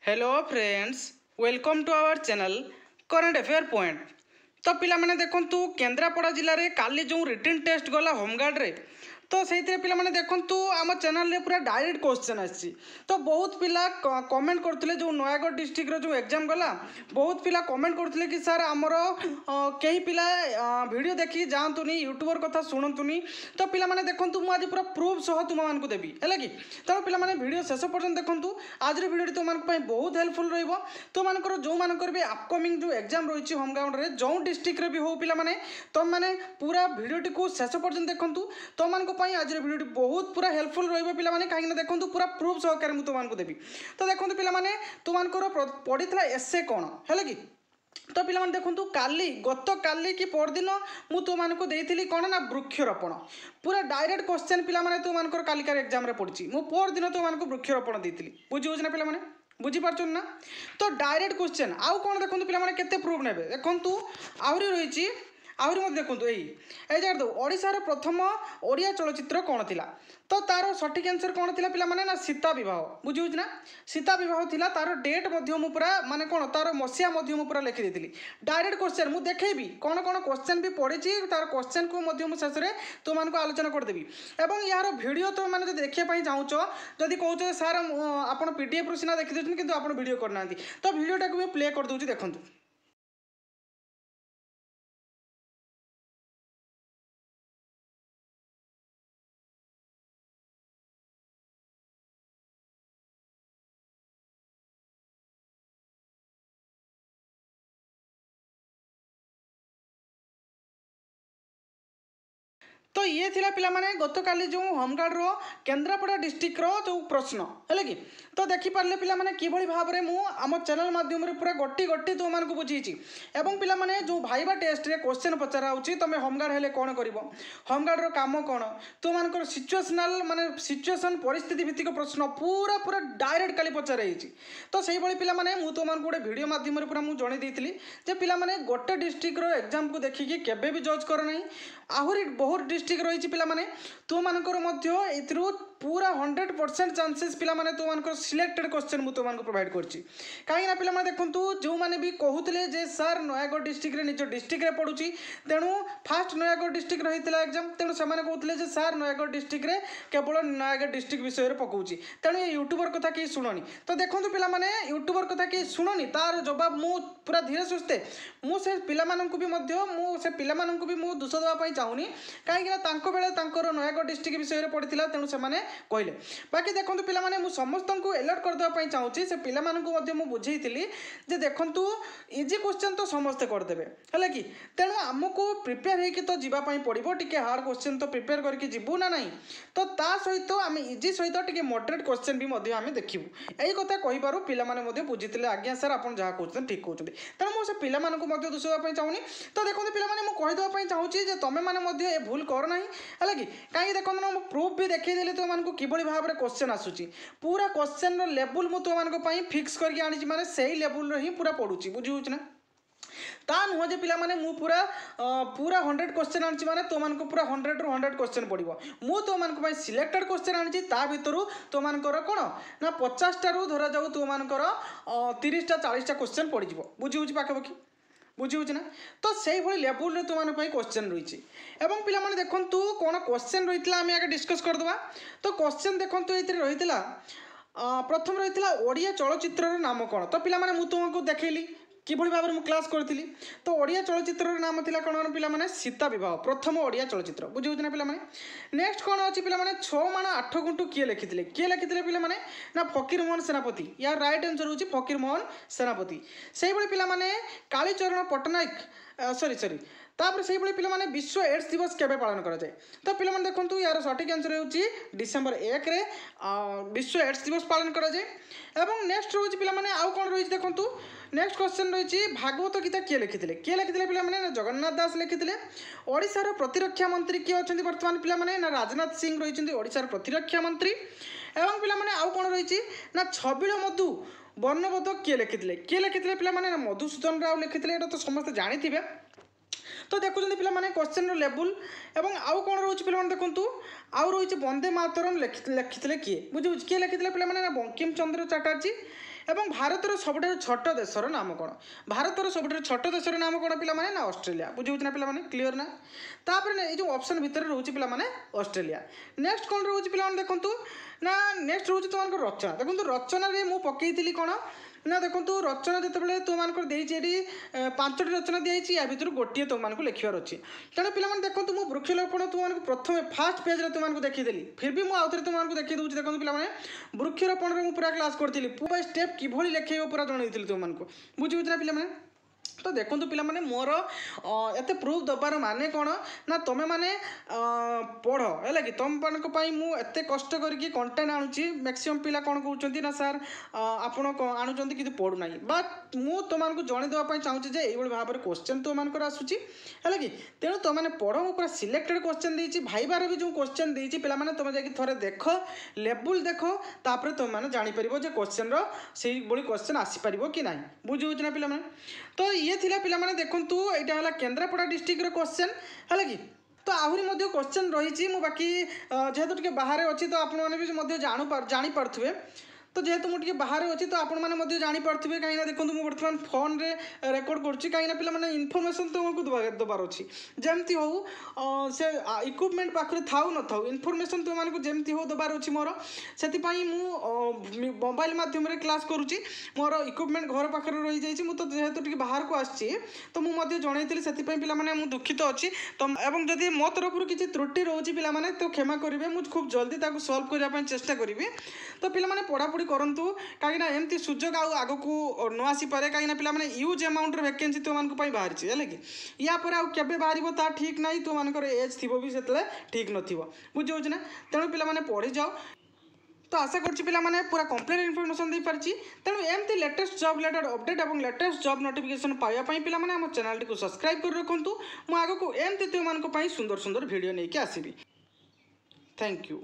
Hello friends, welcome to our channel current affair point. तो पिला माने देखंतु केंद्रापड़ा जिले में काली जो रिटन टेस्ट गला होमगार्ड रे तो से पिला माने देखंतु आम चैनल रे पूरा डायरेक्ट क्वेश्चन आसी। तो बहुत पिला कमेंट करथिले जो नयागढ़ डिस्ट्रिक्ट रो जो एग्जाम गला बहुत पिला कमेंट करथिले कि सर आमर कई पिला वीडियो देखि जातुनी यूट्यूबर कथा शुणुनी। तो पिला माने देखंतु मु आज पूरा प्रूफ सह तुम मानकु देबी हैला कि तो पिला माने वीडियो शेष पर्यंत देखंतु। आज रे वीडियो तुम मानक पई बहुत हेल्पफुल रहइबो। तो मानकर जो मानकर भी अपकमिंग जो एग्जाम रही होमगार्ड रे जो डिस्ट्रिक्ट रे भी हो पिला माने तुम माने पूरा वीडियोटी को शेष पर्यंत देखंतु। तुम मानक पई आज रे वीडियोटी बहुत पूरा हेल्पफुल रहइबो पिला माने काहे ना देखंतु पूरा प्रूफ सहकार मु तुम मानकु देबी। तो देखंतु पिला माने तुम मानकर पडितला एसे कोन हैला कि तो पिला माने देखंतु काली गत काली कि परदिन मु तुम मानकु देइथिली कोन ना वृक्षरोपण पूरा डायरेक्ट क्वेश्चन पिला माने तुम मानकर कालिकार एग्जाम रे पड़ची मु परदिन तुम मानकु वृक्षरोपण देइथिली बुझि होछ ना पिला माने बुझी पार्छन ना। तो डायरेक्ट क्वेश्चन आउ कौन देखो पिला माने केते प्रूफ नेबे देखंतु आहुरी रही आहरी मत देखो यही जगह दो ओडिशार प्रथम ओडिया चलचित्र कौन थिला तो तार सठिक आंसर कौन थिला पिला माने ना सीता विवाह बुझी ना सीता विवाह थिला तार डेट मध्य मु पूरा माने कौन तार मसिया मध्य मु पूरा लिखि देथिली डायरेक्ट क्वेश्चन मु देखेबी कौन कौन क्वेश्चन भी पड़ी तार क्वेश्चन को मध्य मु शेष में तुम मानक आलोचना करदेवी एवं यार वीडियो तुम मैंने देखिए चाहूच जदि कौच सार आप पीडीएफ रु सीना देखी देते कि वीडियो करना तो वीडियोटा को प्ले कर दूसरी देखूँ। तो ये थिला पिला माने गत काली जो होमगार्ड रो केंद्रापड़ा डिस्ट्रिक्ट रो जो प्रश्न है कि तो देखि पारले पिला माने किभଳି भाबरे मु आम चैनल माध्यम रे पूरा गोटी गोटी तो मान को बुझीची एवं पिला माने जो भाईबा टेस्ट रे क्वेश्चन पचरा होची तमे होमगार्ड हेले कोन करिवो होमगार्ड रो काम कोन तो मानकर सिचुएशनल माने सिचुएशन परिस्थिति भित्तिक प्रश्न पूरा पूरा डायरेक्ट काली पचरा हेची। तो सेही भଳି पिला माने मु तो मान को वीडियो माध्यम रे पूरा मु जणे देइथिली जे पिला माने गोटे डिस्ट्रिक्ट रो एग्जाम को देखि केबे भी जज कर नहीं आहुरी बहुत डिस्ट्रिक्ट रही पिला माने तो मानकर मध्य एथरू पूरा 100% चांसेस पिला माने तो मानकर सिलेक्टेड क्वेश्चन मु तो मान को प्रोवाइड करछि काहे ना पिला माने देखंतु जो माने भी कहउतले जे सर नयागढ़ डिस्ट्रिक्ट रे निजो डिस्ट्रिक्ट रे पडुछि तेणु फास्ट नयागढ़ डिस्ट्रिक्ट रहितला एग्जाम तेणु से माने कहउतले जे सर नयागढ़ डिस्ट्रिक्ट रे केवल नयागढ़ डिस्ट्रिक्ट विषय रे पकउछि तेणु ये यूट्यूबर कथा के सुननी। तो देखंतु पिला माने यूट्यूबर कथा के सुननी तार जवाब मु पूरा धीरे सुस्ते मु से पिला माननकु भी मध्य मु से पिला माननकु भी मु दोष देबा पई चाहुनी काहे कि तांको बेले तांकर नयागढ़ डिस्ट्रिक्ट विषय रे पडिथिला तेणु से माने कहले बाकी देखंतु पिला माने मु समस्त को अलर्ट कर देबा पई चाहूची से पिला माननकु मध्य मु बुझेइतिली जे देखंतु इजी क्वेश्चन तो समस्त कर देबे हले कि तेणु हमको प्रिपेयर हे कि तो जीवा पई पड़िबो टिके हार्ड क्वेश्चन तो प्रिपेयर करके जीवु ना नहीं तो ता सहित आम इजी सहित टिके मॉडरेट क्वेश्चन भी मध्य आमे देखिबु एई कथा कहि पारु पिला माने मध्य बुझितिले आज्ञा सर आपण जहा कहउछन ठीक कहउछन तेणु मु से पिला माननकु मध्य दोष देबा पई चाहुनी। तो देखंतु पिला माने मु कहि देबा पई चाहूची जे तमे माने मध्य ए भूल कर नाही हले कि काहे देखंतु ना प्रूफ भी देखै देले तो मानकु किबळी भाबरे क्वेश्चन आसुची पूरा क्वेश्चन रो लेवल मु तो मानक पई फिक्स करके आनी माने सेही लेवल रो ही पूरा पडुची बुझी होछ ना ता नुह जे पिला माने मु पूरा पूरा 100 क्वेश्चन आनी माने तो मानक पूरा 100 रो 100 क्वेश्चन पड़िबो मु तो मानक पई सिलेक्टेड क्वेश्चन आनी ता भितरु तो मानकर कोन ना 50 टा रु धरा जाऊ तो मानकर 30 टा 40 टा क्वेश्चन पड़ जिवो बुझी होछ पाखा बुझी होछ ना। तो सेही भଳି लेवल रे तो मानक पई क्वेश्चन रहिछि एवं पिला माने देखंतु कोन क्वेश्चन रहितला आमे आगे डिस्कस कर दबा। तो क्वेश्चन देखंतु एतिर रहितला प्रथम रहितला ओडिया चलचित्र रो नाम कोन तो पिला माने मु तुमको देखैली किभଳି भाବରେ ମୁଁ କ୍ଲାସ୍ କରିଥିଲି ତ ଓଡ଼ିଆ ଚଳଚ୍ଚିତ୍ରର ନାମ ଥିଲା କ'ଣ ପିଲାମାନେ ସୀତା ବିବାହ ପ୍ରଥମ ଓଡ଼ିଆ ଚଳଚ୍ଚିତ୍ର ବୁଝି ହେଉଛି ନା ପିଲାମାନେ। ନେକ୍ସଟ କ'ଣ ଅଛି ପିଲାମାନେ 6 ମାଣ 8 ଗୁଣ୍ଠ କିଏ ଲେଖିଥିଲେ ପିଲାମାନେ ନା ଫକୀରମୋହନ ସେନାପତି ୟାର ରାଇଟ୍ ଆନ୍ସର ହେଉଛି ଫକୀରମୋହନ ସେନାପତି। ସେଇଭଳି ପିଲାମାନେ କାଳୀଚରଣ ପଟ୍ଟନାୟକ ସରି तापर से पिलाने विश्व एड्स दिवस केबे पालन करा जाए तो पिलाने देखंतु यार सठिक आंसर होची डिसेंबर 1 रे विश्व एड्स दिवस पालन करा जाए। एवं नेक्स्ट रोज पिलाने आउ कोन रही देखंतु नेक्स्ट क्वेश्चन रही भागवत गीता किए लिखिते पिलाने जगन्नाथ दास लिखिते। ओडिशार प्रतिरक्षा मंत्री किए अच्छा बर्तमान पिलाने ना राजनाथ सिंह रही ओडिशार प्रतिरक्षा मंत्री। एवं पिलाने आउ कोन रही ना छबिल मधु वर्णबोध किए लिखिते पिलाने मधुसूदन राव लिखिते तो समस्त जानी। तो देखुं पिलाने क्वेश्चन लेवल एवं आउ कौन रोच पे देखु आउ रही वंदे मातरम लिखिते किए बुझे किए लिखिते पिलाने बंकिम चंद्र चटर्जी ଏବଂ ଭାରତର ସବୁଠାରୁ ଛୋଟ ଦେଶର ନାମ କ'ଣ? ଭାରତର ସବୁଠାରୁ ଛୋଟ ଦେଶର ନାମ କ'ଣ ପିଲାମାନେ? ନା ଅଷ୍ଟ୍ରେଲିଆ। ବୁଝିହେଉଛି ନା ପିଲାମାନେ? କ୍ଲିଅର ନା? ତାପରେ ଏଇ ଯେଉଁ ଅପସନ୍ ଭିତରେ ରହୁଛି ପିଲାମାନେ ଅଷ୍ଟ୍ରେଲିଆ। ନେକ୍ସଟ କ'ଣ ରହୁଛି ପିଲାମାନେ ଦେଖନ୍ତୁ ନା ନେକ୍ସଟ ରହୁଛି ତୁମମାନଙ୍କର ରଚନା। ଦେଖନ୍ତୁ ରଚନାରେ ମୁଁ ପକେଇଥିଲି କ'ଣ ନା ଦେଖନ୍ତୁ ରଚନା ଯେତେବେଳେ ତୁମମାନଙ୍କର ଦେଇଛି ଏଠି 5ଟି ରଚନା ଦିଆଯାଇଛି ୟା ଭିତରୁ ଗୋଟିଏ ତୁମମାନଙ୍କୁ ଲେଖିବାର ଅଛି। ତେଣୁ ପିଲାମାନେ ଦେଖନ୍ତୁ ମୁଁ ବୃକ୍ଷରୋପଣ ତୁମମାନଙ୍କୁ ପ୍ରଥମେ ଫାଷ୍ଟ ପେଜରେ ତୁମମାନଙ୍କୁ ଦେଖିଦେଲି ଫିର୍ ବି ମୁଁ ଆଉଥରେ ତୁମମାନଙ୍କୁ ଦେଖେଇ ଦେଉଛି। ଦେଖନ୍ତୁ ପିଲାମାନେ ବୃକ୍ଷରୋପଣରେ ମୁଁ ପୁରା କ୍ଲାସ୍ କରିଥିଲି ବାଇ ଷ୍ଟେପ୍ କିଭଳି ଲେଖେଇବ ପୁରା ଜଣେଇଥିଲି ତୁମମାନଙ୍କୁ। ବୁଝିହେଉଛି ନା ପିଲାମାନେ? तो देखो पिलामाने मोर एते प्रूफ दबार माने कौन ना तुमे माने पढ़ है कि तुम मु एते कष्ट करके कंटेंट आणुची मैक्सिमम पिला कौन कहते ना सर आपण आणुचंती कि पढ़ू ना बट मु तुमको जणे देवाई चाहूँगी जे ये भाव में क्वेश्चन तुमको आसूची है कि तेणु तुमने पढ़ मु पूरा सिलेक्टेड क्वेश्चन देती भाईबार भी जो क्वेश्चन देती पिलामाने तुम जाकि थोड़े देख लेवल देख तापर तुमने जापर जे क्वेश्चन री क्वेश्चन आसीपर कि ना बुझे ना पिलामाने। तो ये थिला पिलामाने देखंतु एटा हला केंद्रापड़ा डिस्ट्रिक्ट रो क्वेश्चन है कि तो आहरी मध्य क्वेश्चन रही मु बाकी जेहेतु टिके बाहर अच्छी तो आपण मैंने भी जानी पार्थुवे तो जेहेतु मुझे बाहर अच्छी तो आपण मैंने जानीपे कहीं देखो मुझे बर्तमान फोन रे रेकर्ड करुँची कहीं पिला माने इनफॉरमेशन तुमको दबार अच्छी जमती हो से इक्विपमेंट पाखे थाउ न थाउ इनफॉरमेशन तुमको जमती हो दबार अच्छी मोर से मोबाइल मध्यम क्लास करुँची मोर इक्विपमेंट घर पाखे रही जाइए तो जेहेतु टिके बाहर को आसी तो मुझे जनईली से पे दुखित अच्छी तो एवं जदि मो तरफ किसी त्रुटि रोचे पे तो क्षमा करेंगे मुझे खूब जल्दी सॉल्व करने चेष्टा करी तो पे पढ़ापढ़ी करंतु कहीं एमती सुजोग आग को न आसीपे कहीं पे यूज अमाउंट वैकेंसी तुमको बाहरी है कि या केबे बाहर ठीक ना तुम एज थी भी से ठीक न बुझे ना तेणु पे पढ़ी जाओ। तो आशा करछि पिला माने पूरा कंप्लीट इनफॉरमेशन दे पारछि तेणु एमती लेटेस्ट जॉब रिलेटेड अपडेट और लेटेस्ट जॉब नोटिफिकेशन पाइबा पई पिला माने हम चैनल को सब्सक्राइब कर रखंतु मु आगो को एमती तुम मानको पई सुंदर सुंदर वीडियो नहीं के आसीबी। Thank you.